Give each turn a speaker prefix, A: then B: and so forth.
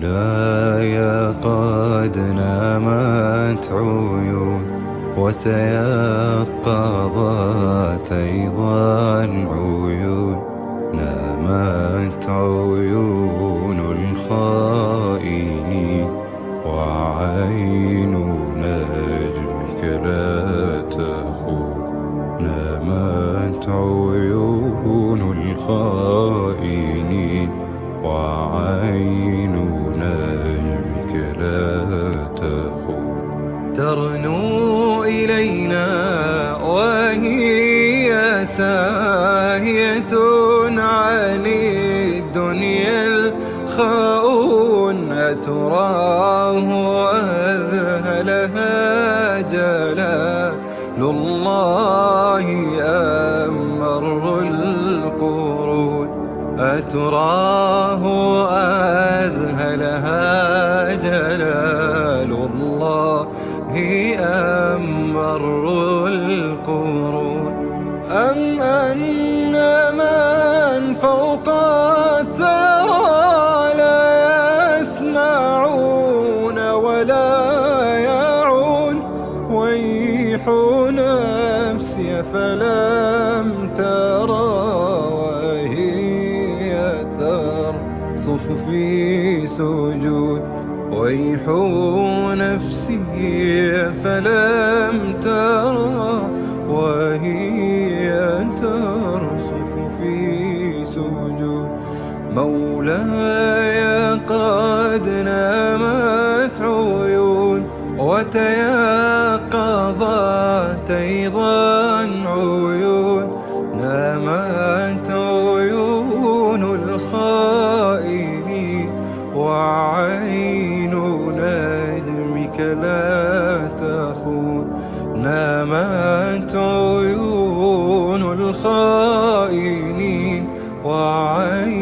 A: مولاي قد نامت عيون وتيقظت أيضا عيون، نامت عيون الخائنين وعين نجمك لا تخون. نامت عيون الخائنين وعين نجمك لا تخون. ترنو إلينا وهي ساهية عن الدنيا الخاؤون، أتراه أذهلها جلال الله أم مر القرون. أتراه أذهلها جلال الله أم مر القرون. أم أن من فوق الثرى لا يسمعون ولا يعون، ويح نفسي فلم ترى وهي ترصف في سجود. ويح نفسي فلم ترى وهي ترصف في سجود. مولاي قد نامت عيون وتيقظت أيضا عيون، نامت عيون الخائنين وعين نجمك لا تخون. نامت عيون الخائنين وعين